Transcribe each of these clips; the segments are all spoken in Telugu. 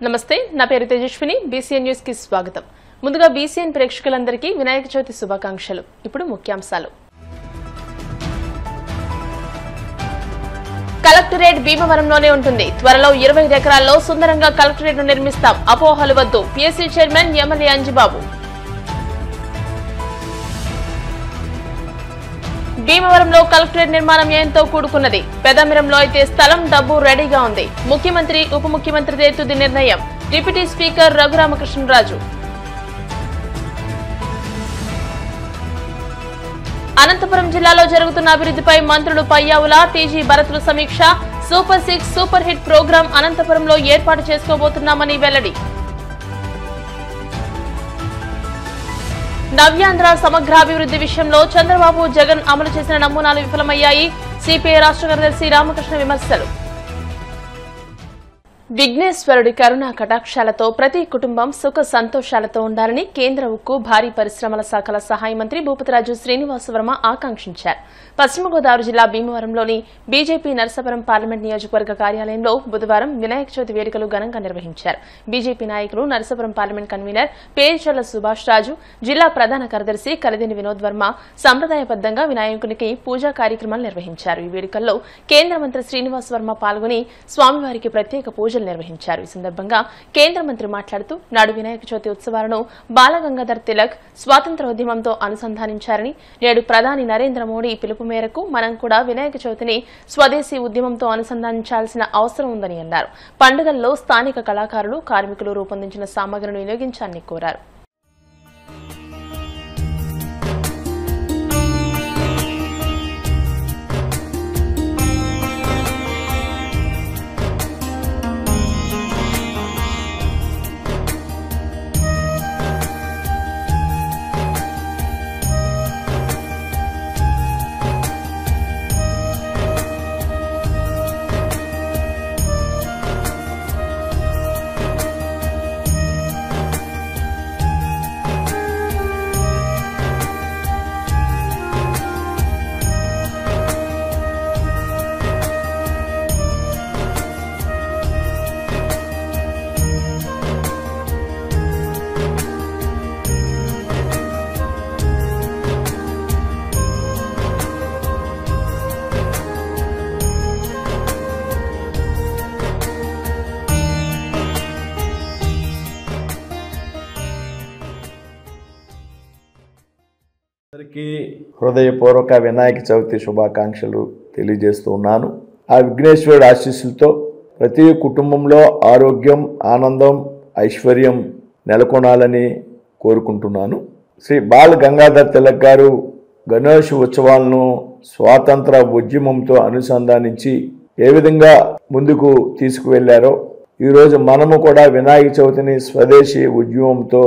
నమస్తే నా పేరు తేజస్విని బీసీఎన్ న్యూస్ కి స్వాగతం ముందుగా బీసీఎన్ ప్రేక్షకులందరికీ వినాయక చవితి శుభాకాంక్షలు ఇప్పుడు ముఖ్యాంశాలు కలెక్టరేట్ భీమవరంలోనే ఉంటుంది త్వరలో 20 ఎకరాల్లో సుందరంగా కలెక్టరేట్ ను నిర్మిస్తాం అపోహలు వద్దు పీఎస్సీ చైర్మన్ ఎమ్మెల్యే అంజిబాబు భీమవరంలో కలెక్టరేట్ నిర్మాణం ఎంతో కూడుకున్నది పెదమిరంలో అయితే స్థలం డబ్బు రెడీగా ఉంది ముఖ్యమంత్రి ఉప ముఖ్యమంత్రి తుది నిర్ణయం డిప్యూటీ స్పీకర్ రఘురామకృష్ణరాజు అనంతపురం జిల్లాలో జరుగుతున్న అభివృద్ధిపై మంత్రులు పయ్యావుల టీజీ భరత్లు సమీక్ష సూపర్ 6 సూపర్ హిట్ ప్రోగ్రాం అనంతపురంలో ఏర్పాటు చేసుకోబోతున్నామని వెల్లడి నవ్యాంధ్ర సమగ్రాభివృద్ధి విషయంలో చంద్రబాబు జగన్ అమలు చేసిన నమూనాలు విఫలమయ్యాయి సిపిఐ రాష్ట్ర కార్యదర్శి రామకృష్ణ విమర్శలు విఘ్నేశ్వరుడి కరుణా కటాక్షాలతో ప్రతి కుటుంబం సుఖ సంతోషాలతో ఉండాలని కేంద్ర ఉక్కు భారీ పరిశ్రమల శాఖల సహాయ మంత్రి భూపతిరాజు శ్రీనివాసవర్మ ఆకాంక్షించారు పశ్చిమ గోదావరి జిల్లా భీమవరంలోని బీజేపీ నరసాపురం పార్లమెంట్ నియోజకవర్గ కార్యాలయంలో బుధవారం వినాయక చవితి వేడుకలు ఘనంగా నిర్వహించారు బీజేపీ నాయకులు నరసాపురం పార్లమెంట్ కన్వీనర్ పేరుచర్ల సుభాష్ రాజు జిల్లా ప్రధాన కార్యదర్శి కలిదిని వినోద్ వర్మ సంప్రదాయబద్దంగా వినాయకునికి పూజా కార్యక్రమాలు నిర్వహించారు ఈ వేడుకల్లో కేంద్ర మంత్రి శ్రీనివాసవర్మ పాల్గొని స్వామివారికి ప్రత్యేక పూజలు నిర్వహించారు ఈ సందర్భంగా కేంద్ర మంత్రి మాట్లాడుతూ నాడు వినాయక చవితి ఉత్సవాలను బాలగంగాధర్ తిలక్ స్వాతంత్ర్యోద్యమంతో అనుసంధానించారని నేడు ప్రధాని నరేంద్ర మోడీ పిలుపు మేరకు మనం కూడా వినాయక చవితిని స్వదేశీ ఉద్యమంతో అనుసంధానించాల్సిన అవసరం ఉందని అన్నారు పండుగల్లో స్థానిక కళాకారులు కార్మికులు రూపొందించిన సామగ్రిని వినియోగించాలని కోరారు అందరికీ హృదయపూర్వక వినాయక చవితి శుభాకాంక్షలు తెలియజేస్తున్నాను ఆ విఘ్నేశ్వరుడి ఆశీస్సులతో ప్రతి కుటుంబంలో ఆరోగ్యం ఆనందం ఐశ్వర్యం నెలకొనాలని కోరుకుంటున్నాను శ్రీ బాల్ గంగాధర్ తిలక్ గారు గణేష్ ఉత్సవాలను స్వాతంత్ర ఉద్యమంతో అనుసంధానించి ఏ విధంగా ముందుకు తీసుకువెళ్లారో ఈరోజు మనము కూడా వినాయక చవితిని స్వదేశీ ఉద్యమంతో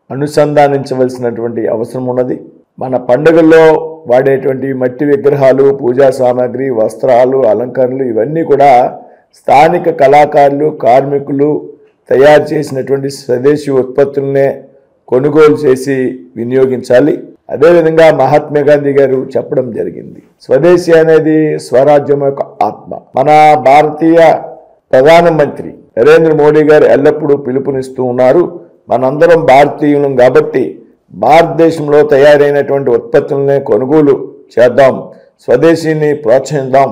అనుసంధానించవలసినటువంటి అవసరం ఉన్నది మన పండుగల్లో వాడేటువంటి మట్టి విగ్రహాలు పూజా సామాగ్రి వస్త్రాలు అలంకరణలు ఇవన్నీ కూడా స్థానిక కళాకారులు కార్మికులు తయారు చేసినటువంటి స్వదేశీ ఉత్పత్తులనే కొనుగోలు చేసి వినియోగించాలి అదేవిధంగా మహాత్మా గాంధీ గారు చెప్పడం జరిగింది స్వదేశీ అనేది స్వరాజ్యం యొక్క ఆత్మ మన భారతీయ ప్రధానమంత్రి నరేంద్ర మోడీ గారు ఎల్లప్పుడూ పిలుపునిస్తూ ఉన్నారు మనందరం భారతీయులం కాబట్టి భారతదేశంలో తయారైనటువంటి ఉత్పత్తులనే కొనుగోలు చేద్దాం స్వదేశీని ప్రోత్సహిద్దాం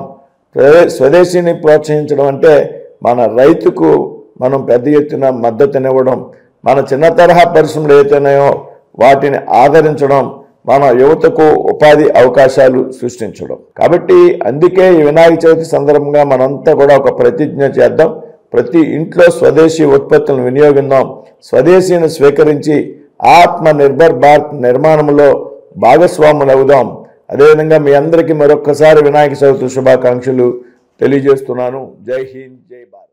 స్వదేశీని ప్రోత్సహించడం అంటే మన రైతుకు మనం పెద్ద ఎత్తున మద్దతునివ్వడం మన చిన్న తరహా పరిశ్రమలు ఏవైతున్నాయో వాటిని ఆదరించడం మన యువతకు ఉపాధి అవకాశాలు సృష్టించడం కాబట్టి అందుకే ఈ వినాయక చవితి సందర్భంగా మనంతా కూడా ఒక ప్రతిజ్ఞ చేద్దాం ప్రతి ఇంట్లో స్వదేశీ ఉత్పత్తులను వినియోగిద్దాం స్వదేశీని స్వీకరించి ఆత్మ నిర్భర్ భారత్ నిర్మాణంలో భాగస్వాములు అవుదాం అదేవిధంగా మీ అందరికీ మరొక్కసారి వినాయక చవితి శుభాకాంక్షలు తెలియజేస్తున్నాను జై హింద్ జై భారత్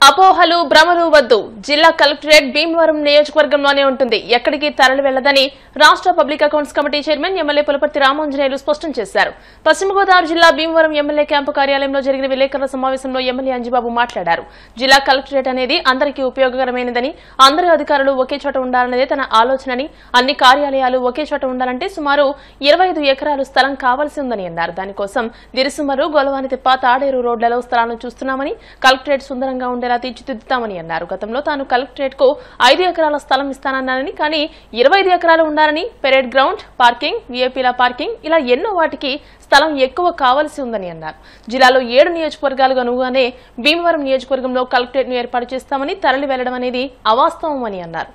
అపోహలు భ్రమలు వద్దు జిల్లా కలెక్టరేట్ భీమవరం నియోజకవర్గంలోనే ఉంటుంది ఎక్కడికి తరలి వెళ్లదని రాష్ట్ర public accounts committee chairman MLA Pulaparthi Ramanjaneyulu స్పష్టం చేశారు పశ్చిమ గోదావరి జిల్లా భీమవరం ఎమ్మెల్యే క్యాంపు కార్యాలయంలో జరిగిన విలేకరుల సమావేశంలో ఎమ్మెల్యే అంజిబాబు మాట్లాడారు జిల్లా కలెక్టరేట్ అనేది అందరికీ ఉపయోగకరమైనదని అందరి అధికారులు ఒకే చోట ఉండాలన్నదే తన ఆలోచనని అన్ని కార్యాలయాలు ఒకే చోట ఉండాలంటే సుమారు 25 ఎకరాలు స్థలం కావాల్సి ఉందని అన్నారు దానికోసం దిరిసుమరు గొలవానితిప్ప తాడేరు రోడ్లలో స్థలాలను చూస్తున్నామని కలెక్టరేట్ సుందరంగా ఉండే ఉండేలా తీర్చిదిద్దుతామని అన్నారు. గతంలో తాను కలెక్టరేట్కు 5 ఎకరాల స్థలం ఇస్తానన్నానని, కానీ 25 ఎకరాలు ఉండాలని, పెరేడ్ గ్రౌండ్, పార్కింగ్, వీఐపీల పార్కింగ్ ఇలా ఎన్నో వాటికి స్థలం ఎక్కువ కావాల్సి ఉందని అన్నారు. జిల్లాలో 7 నియోజకవర్గాలుగా అనువుగానే భీమవరం నియోజకవర్గంలో కలెక్టరేట్ను ఏర్పాటు చేస్తామని తరలి వెళ్లడం అనేది అవాస్తవమని అన్నారు.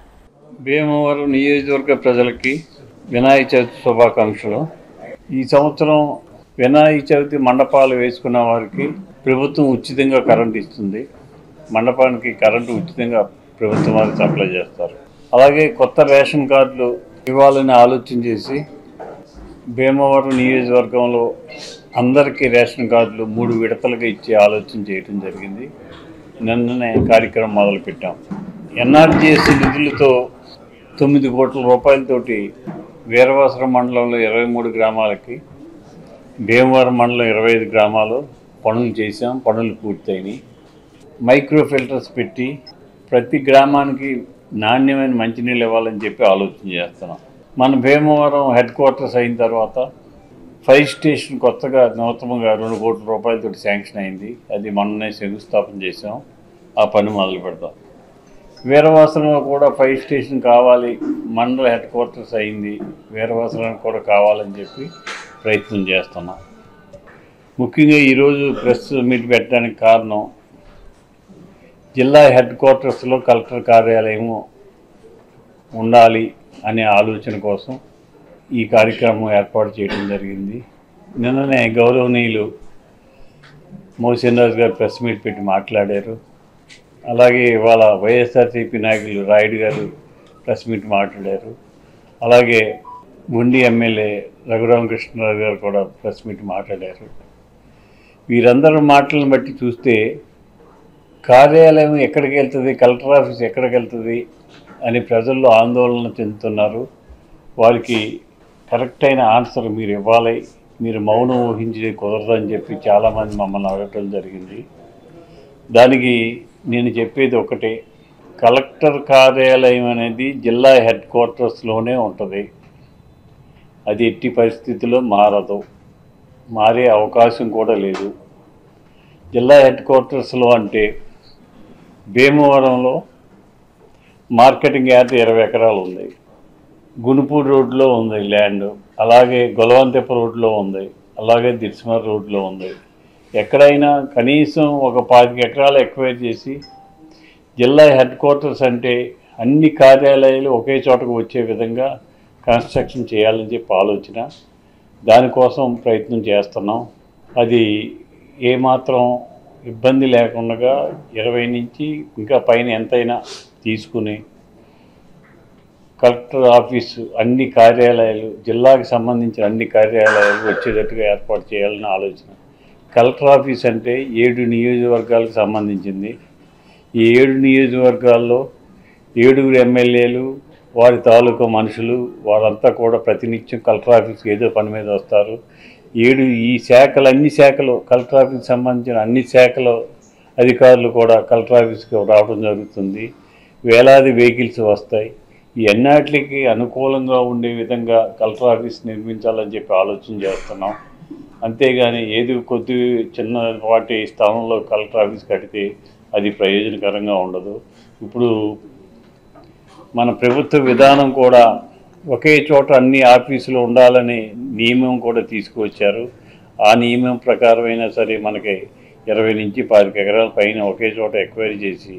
భీమవరం నియోజకవర్గ ప్రజలకి వినాయక చవితి శుభాకాంక్షలు. ఈ సంవత్సరం వినాయక చవితి మండపాలు వేసుకున్న వారికి ప్రభుత్వం ఉచితంగా కరెంటు ఇస్తుంది. మండపానికి కరెంటు ఉచితంగా ప్రభుత్వం వారు సప్లై చేస్తారు. అలాగే కొత్త రేషన్ కార్డులు ఇవ్వాలని ఆలోచన చేసి భీమవరం నియోజకవర్గంలో అందరికీ రేషన్ కార్డులు 3 విడతలుగా ఇచ్చే ఆలోచన చేయడం జరిగింది. నిన్ననే కార్యక్రమం మొదలుపెట్టాం. ఎన్ఆర్జీఎస్ నిధులతో 9 కోట్ల రూపాయలతోటి వీరవాసరం మండలంలో 23 గ్రామాలకి, భీమవరం మండలం 25 గ్రామాలు పనులు చేసాం. పనులు పూర్తయినాయి. మైక్రో ఫిల్టర్స్ పెట్టి ప్రతి గ్రామానికి నాణ్యమైన మంచినీళ్ళు ఇవ్వాలని చెప్పి ఆలోచన చేస్తున్నాం. మన భీమవరం హెడ్ క్వార్టర్స్ అయిన తర్వాత ఫైర్ స్టేషన్ కొత్తగా నూతనంగా 2 కోట్ల రూపాయలతో శాంక్షన్ అయింది. అది మొన్ననే శంకుస్థాపన చేసాం. ఆ పని మొదలు పెడతాం. వీరవాసరంలో కూడా ఫైర్ స్టేషన్ కావాలి, మండల హెడ్ క్వార్టర్స్ అయింది, వీరవాసరానికి కూడా కావాలని చెప్పి ప్రయత్నం చేస్తున్నాం. ముఖ్యంగా ఈరోజు ప్రెస్ మీట్ పెట్టడానికి కారణం జిల్లా హెడ్ క్వార్టర్స్లో కలెక్టర్ కార్యాలయం ఉండాలి అనే ఆలోచన కోసం ఈ కార్యక్రమం ఏర్పాటు చేయడం జరిగింది. నిన్ననే గౌరవనీయులు మోహన్ రాజు గారు ప్రెస్ మీట్ పెట్టి మాట్లాడారు. అలాగే ఇవాళ వైఎస్ఆర్సీపీ నాయకులు రాయుడు గారు ప్రెస్ మీట్ మాట్లాడారు. అలాగే గుండి ఎమ్మెల్యే రఘురామకృష్ణరాజు గారు కూడా ప్రెస్ మీట్ మాట్లాడారు. వీరందరూ మాటలను బట్టి చూస్తే కార్యాలయం ఎక్కడికి వెళ్తుంది, కలెక్టర్ ఆఫీస్ ఎక్కడికి వెళ్తుంది అని ప్రజల్లో ఆందోళన చెందుతున్నారు. వారికి కరెక్ట్ అయిన ఆన్సర్ మీరు ఇవ్వాలి, మీరు మౌనం ఊహించి కుదరదని చెప్పి చాలామంది మమ్మల్ని అడగటం జరిగింది. దానికి నేను చెప్పేది ఒకటే, కలెక్టర్ కార్యాలయం అనేది జిల్లా హెడ్ క్వార్టర్స్లోనే ఉంటుంది. అది ఎట్టి పరిస్థితుల్లో మారదు, మారే అవకాశం కూడా లేదు. జిల్లా హెడ్ క్వార్టర్స్లో అంటే భీమవరంలో మార్కెటింగ్ యార్డ్ 20 ఎకరాలు ఉంది, గునుపూడి రోడ్లో ఉంది ల్యాండ్, అలాగే గొలవంతెప్ప రోడ్లో ఉంది, అలాగే దిర్స్మర్ రోడ్లో ఉంది. ఎక్కడైనా కనీసం ఒక 25 ఎకరాలు ఎక్వైర్ చేసి జిల్లా హెడ్ క్వార్టర్స్ అంటే అన్ని కార్యాలయాలు ఒకే చోటకు వచ్చే విధంగా కన్స్ట్రక్షన్ చేయాలని చెప్పి ఆలోచన. దానికోసం ప్రయత్నం చేస్తున్నాం. అది ఏమాత్రం ఇబ్బంది లేకుండా 20 నుంచి ఇంకా పైన ఎంతైనా తీసుకుని కలెక్టర్ ఆఫీసు అన్ని కార్యాలయాలు, జిల్లాకు సంబంధించిన అన్ని కార్యాలయాలు వచ్చేటట్టుగా ఏర్పాటు చేయాలని ఆలోచన. కలెక్టర్ ఆఫీస్ అంటే 7 నియోజకవర్గాలకు సంబంధించింది. ఈ 7 నియోజకవర్గాల్లో 7 ఎమ్మెల్యేలు, వారి తాలూకా మనుషులు, వారంతా కూడా ప్రతినిత్యం కలెక్టర్ ఆఫీస్కి ఏదో పని మీద వస్తారు. 7 ఈ శాఖలు, అన్ని శాఖలు, కలెక్టర్ ఆఫీస్కి సంబంధించిన అన్ని శాఖల అధికారులు కూడా కలెక్టర్ ఆఫీస్కి రావడం జరుగుతుంది. వేలాది వెహికల్స్ వస్తాయి. ఈ అన్నిటికి అనుకూలంగా ఉండే విధంగా కలెక్టర్ ఆఫీస్ నిర్మించాలని చెప్పి ఆలోచన చేస్తున్నాం. అంతేగాని ఏది కొద్ది చిన్నపాటి స్థానంలో కలెక్టర్ ఆఫీస్ కడితే అది ప్రయోజనకరంగా ఉండదు. ఇప్పుడు మన ప్రభుత్వ విధానం కూడా ఒకే చోట అన్ని ఆఫీసులు ఉండాలని నియమం కూడా తీసుకువచ్చారు. ఆ నియమం ప్రకారమైనా సరే మనకి 20 నుంచి 25 ఎకరాల పైన ఒకే చోట ఎక్వైరీ చేసి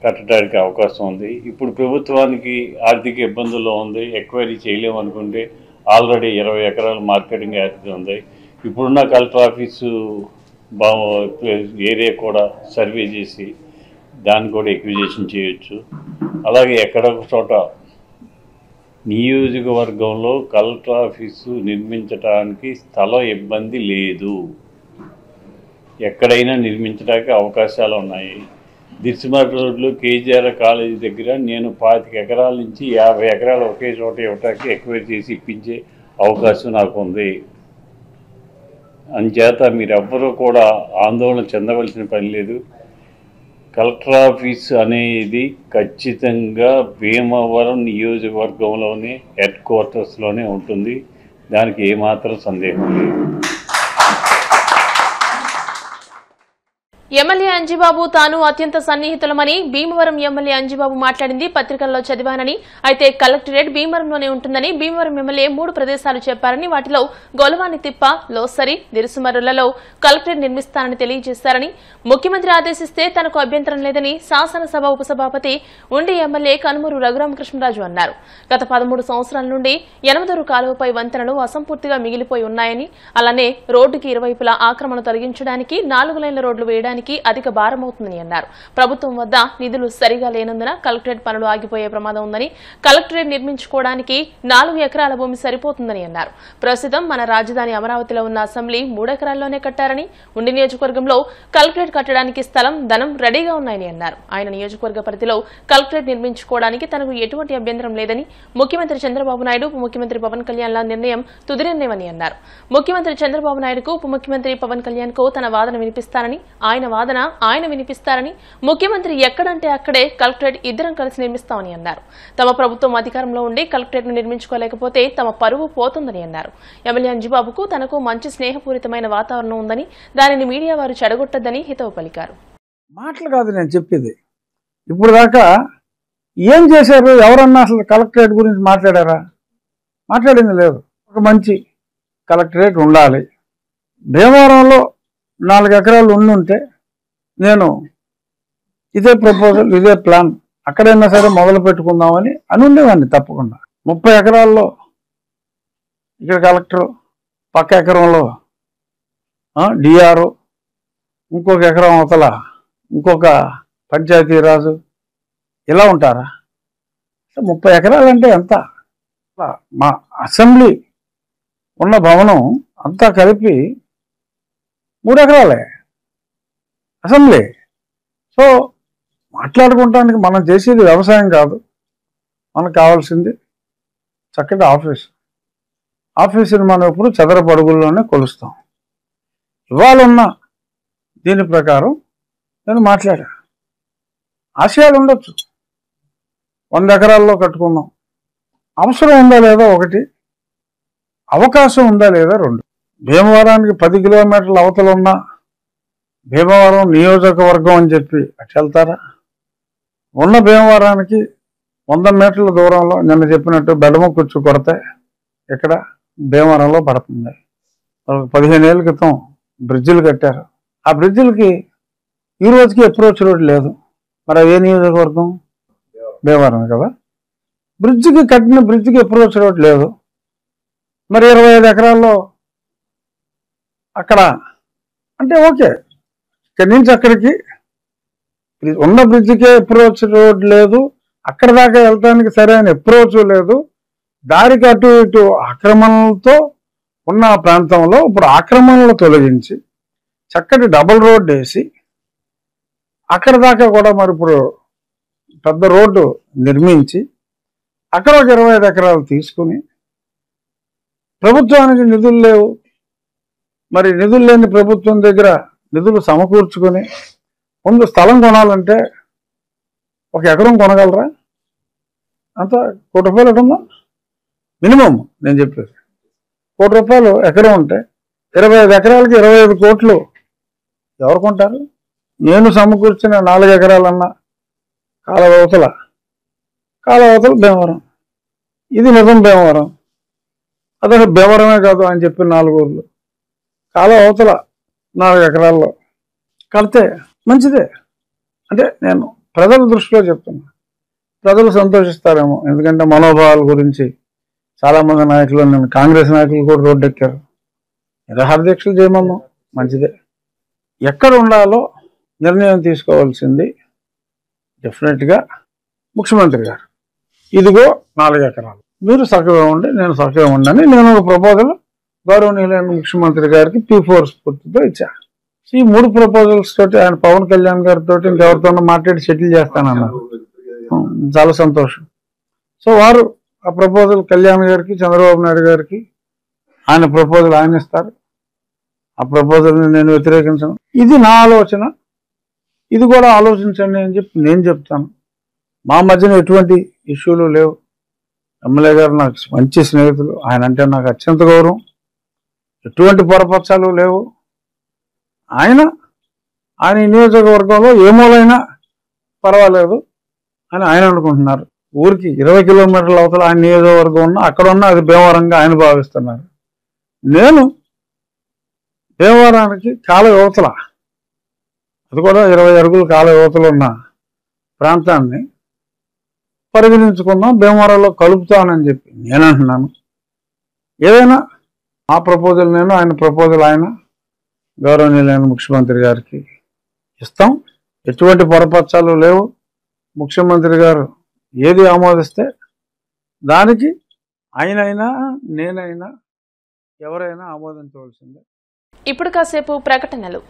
కట్టడానికి అవకాశం ఉంది. ఇప్పుడు ప్రభుత్వానికి ఆర్థిక ఇబ్బందుల్లో ఉంది, ఎక్వైరీ చేయలేమనుకుంటే ఆల్రెడీ 20 ఎకరాల మార్కెటింగ్ యార్డ్ ఉంది. ఇప్పుడున్న కలెక్టర్ ఆఫీసు ఏరియా కూడా సర్వే చేసి దాన్ని కూడా ఎక్విజిషన్ చేయొచ్చు. అలాగే ఎక్కడొక చోట నియోజకవర్గంలో కలెక్టర్ ఆఫీసు నిర్మించడానికి స్థల ఇబ్బంది లేదు, ఎక్కడైనా నిర్మించడానికి అవకాశాలు ఉన్నాయి. దిర్స్మర్ రోడ్లో కేజీఆర్ కాలేజీ దగ్గర నేను 25 ఎకరాల నుంచి 50 ఎకరాలు ఒకే చోట ఇవ్వటానికి ఎక్వైర్ చేసి ఇప్పించే అవకాశం నాకు ఉంది. అంచేత మీరెవ్వరూ కూడా ఆందోళన చెందవలసిన పని లేదు. కలెక్టర్ ఆఫీస్ అనేది ఖచ్చితంగా భీమవరం నియోజకవర్గంలోనే హెడ్ క్వార్టర్స్లోనే ఉంటుంది. దానికి ఏమాత్రం సందేహం లేదు. ఎమ్మెల్యే అంజిబాబు తాను అత్యంత సన్నిహితులమని భీమవరం ఎమ్మెల్యే అంజిబాబు మాట్లాడింది పత్రికల్లో చదివానని, అయితే కలెక్టరేట్ భీమవరంలోనే ఉంటుందని భీమవరం ఎమ్మెల్యే 3 ప్రదేశాలు చెప్పారని, వాటిలో గొలవానితిప్ప, లోసరి, దిరుసుమర్రులలో కలెక్టరేట్ నిర్మిస్తానని తెలియజేశారని, ముఖ్యమంత్రి ఆదేశిస్తే తనకు అభ్యంతరం లేదని శాసనసభ ఉపసభాపతి ఉండి ఎమ్మెల్యే కనుమూరు రఘురామకృష్ణరాజు అన్నారు. గత 13 సంవత్సరాల నుండి ఎనమదూరు కాలువపై వంతెనలు అసంపూర్తిగా మిగిలిపోయి ఉన్నాయని, అలానే రోడ్డుకి ఇరువైపులా ఆక్రమణ తొలగించడానికి 4 లైన్ల రోడ్లు వేయడానికి అధిక భారమవుతుందని అన్నారు. ప్రభుత్వం వద్ద నిధులు సరిగా లేనందున కలెక్టరేట్ పనులు ఆగిపోయే ప్రమాదం ఉందని, కలెక్టరేట్ నిర్మించుకోవడానికి 4 ఎకరాల భూమి సరిపోతుందని అన్నారు. ప్రస్తుతం మన రాజధాని అమరావతిలో ఉన్న అసెంబ్లీ 3 ఎకరాల్లోనే కట్టారని, ఉండి నియోజకవర్గంలో కలెక్టరేట్ కట్టడానికి స్థలం, ధనం రెడీగా ఉన్నాయని అన్నారు. ఆయన నియోజకవర్గ పరిధిలో కలెక్టరేట్ నిర్మించుకోవడానికి తనకు ఎటువంటి అభ్యంతరం లేదని, ముఖ్యమంత్రి చంద్రబాబు నాయుడు, ఉప ముఖ్యమంత్రి పవన్ కళ్యాణ్ల నిర్ణయం తుది నిర్ణయమని అన్నారు. ముఖ్యమంత్రి చంద్రబాబు నాయుడుకు, ఉప ముఖ్యమంత్రి పవన్ కళ్యాణ్ కు తన వాదన వినిపిస్తానని, ఆయన వాదన ఆయన వినిపిస్తారని, ముఖ్యమంత్రి ఎక్కడంటే అక్కడే కలెక్టరేట్ ఇద్దరం కలిసి నిర్మిస్తామని అన్నారు. తమ ప్రభుత్వం అధికారంలో ఉండి కలెక్టరేట్ ను నిర్మించుకోలేకపోతే తమ పరువు పోతుందని అన్నారు. ఎమ్మెల్యే అంజిబాబుకు తనకు మంచి స్నేహపూరితమైన వాతావరణం ఉందని, దానిని మీడియా వారు చెడగొట్టొద్దని హితవు పలికారు. మాటలు కాదు నేను చెప్పేది. ఇప్పుడు దాకా ఏం చేశారు? ఎవరన్నా అసలు కలెక్టరేట్ గురించి మాట్లాడారా? మాట్లాడింది లేదు. ఒక మంచి కలెక్టరేట్ ఉండాలి. భీమవరంలో 4 ఎకరాలు ఉండుంటే నేను ఇదే ప్రపోజల్, ఇదే ప్లాన్ అక్కడైనా సరే మొదలు పెట్టుకుందామని ఉండేవాడిని తప్పకుండా. 30 ఎకరాల్లో ఇక్కడ కలెక్టర్, పక్క ఎకరంలో డిఆర్ఓ, ఇంకొక ఎకరం అవతల ఇంకొక పంచాయతీరాజు, ఇలా ఉంటారా? 30 ఎకరాలంటే ఎంత? మా అసెంబ్లీ ఉన్న భవనం అంతా కలిపి 3 ఎకరాలే అసెంబ్లీ. సో మాట్లాడుకోవటానికి మనం చేసేది వ్యవసాయం కాదు. మనకు కావాల్సింది చక్కటి ఆఫీసుని మనం ఎప్పుడు చదరపు అడుగుల్లోనే కొలుస్తాం. ఇవాళ ఉన్న దీని ప్రకారం నేను మాట్లాడా. ఆశయాలు ఉండొచ్చు. 100 ఎకరాల్లో కట్టుకుందాం. అవసరం ఉందా లేదా 1, అవకాశం ఉందా లేదా 2. భీమవరానికి 10 కిలోమీటర్ల అవతల ఉన్న భీమవరం నియోజకవర్గం అని చెప్పి అటు వెళ్తారా? ఉన్న భీమవరానికి 100 మీటర్ల దూరంలో నిన్న చెప్పినట్టు బెడమకుచ్చు కొడితే ఇక్కడ భీమవరంలో పడుతుంది. 15 ఏళ్ళ క్రితం బ్రిడ్జిలు కట్టారు. ఆ బ్రిడ్జిలకి ఈ రోజుకి అప్రోచ్ రోడ్ లేదు. మరి ఏ నియోజకవర్గం? భీమవరం కదా. కట్టిన బ్రిడ్జికి అప్రోచ్ రోడ్ లేదు. మరి 25 ఎకరాల్లో అక్కడ అంటే ఓకే, ఇక్కడి నుంచి అక్కడికి ఉన్న బ్రిడ్జికే అప్రోచ్ రోడ్ లేదు, అక్కడ దాకా వెళ్ళటానికి సరైన అప్రోచ్ లేదు, దారికి అటు ఇటు ఆక్రమణలతో ఉన్న ప్రాంతంలో ఇప్పుడు ఆక్రమణలు తొలగించి చక్కటి డబుల్ రోడ్ వేసి అక్కడ దాకా కూడా మరి ఇప్పుడు పెద్ద రోడ్డు నిర్మించి అక్కడ ఒక 25 ఎకరాలు తీసుకుని, ప్రభుత్వానికి నిధులు లేవు, మరి నిధులు లేని ప్రభుత్వం దగ్గర నిధులు సమకూర్చుకొని ముందు స్థలం కొనాలంటే 1 ఎకరం కొనగలరా? అంత ₹1 ఉందా మినిమం? నేను చెప్పేది ₹1 ఎకరం ఉంటే 25 ఎకరాలకి 25 కోట్లు ఎవరు కొంటారు? నేను సమకూర్చిన 4 ఎకరాలన్నా కాలవతల భీమవరం. ఇది నిజం భీమవరం. అదే భీమవరమే కాదు అని చెప్పి 4 ఊర్లు కాలవతల 4 ఎకరాల్లో కడితే మంచిదే. అంటే నేను ప్రజల దృష్టిలో చెప్తున్నా. ప్రజలు సంతోషిస్తారేమో, ఎందుకంటే మనోభావాల గురించి చాలామంది నాయకులు, నేను కాంగ్రెస్ నాయకులు కూడా రోడ్డు ఎక్కారు. నిరాహార దీక్షలు చేయమన్నాం, మంచిదే. ఎక్కడ ఉండాలో నిర్ణయం తీసుకోవాల్సింది డెఫినెట్గా ముఖ్యమంత్రి గారు. ఇదిగో 4 ఎకరాలు, మీరు చక్కగా ఉండి నేను చక్కగా ఉండని నేను ఒక ప్రపోజల్ గౌరవనీయులైన ముఖ్యమంత్రి గారికి P4 స్ఫూర్తితో ఇచ్చా. ఈ 3 ప్రపోజల్స్ తోటి ఆయన పవన్ కళ్యాణ్ గారితో ఇంకెవరితోనో మాట్లాడి సెటిల్ చేస్తానన్నారు. చాలా సంతోషం. సో వారు ఆ ప్రపోజల్ కళ్యాణ్ గారికి, చంద్రబాబు నాయుడు గారికి ఆయన ప్రపోజల్ ఆయన ఇస్తారు. ఆ ప్రపోజల్ని నేను వ్యతిరేకించను. ఇది నా ఆలోచన, ఇది కూడా ఆలోచించండి అని చెప్పి నేను చెప్తాను. మా మధ్యన ఎటువంటి ఇష్యూలు లేవు. ఎమ్మెల్యే గారు నాకు మంచి స్నేహితులు, ఆయన అంటే నాకు అత్యంత గౌరవం. ఎటువంటి పొరపక్షాలు లేవు. ఆయన ఆయన ఈ నియోజకవర్గంలో ఏ మూలైనా పర్వాలేదు అని ఆయన అనుకుంటున్నారు. ఊరికి 20 కిలోమీటర్ల అవతల ఆయన నియోజకవర్గం ఉన్నా అక్కడ ఉన్న అది భీమవరంగా ఆయన భావిస్తున్నారు. నేను భీమవరానికి కాల యువతల, అది కూడా 20 అడుగుల కాల యువతలు ఉన్న ప్రాంతాన్ని పరిగణించుకుందాం, భీమవరంలో కలుపుతానని చెప్పి నేను అంటున్నాను. ఏదైనా ఆ ప్రపోజల్ నేను, ఆయన ప్రపోజల్ ఆయన, గౌరవనీయులైన ముఖ్యమంత్రి గారికి ఇస్తాం. ఎటువంటి పొరపచ్చాలు లేవు. ముఖ్యమంత్రి గారు ఏది ఆమోదిస్తే దానికి ఆయనైనా నేనైనా ఎవరైనా ఆమోదించవలసిందే. ఇప్పుడు కాసేపు ప్రకటనలు.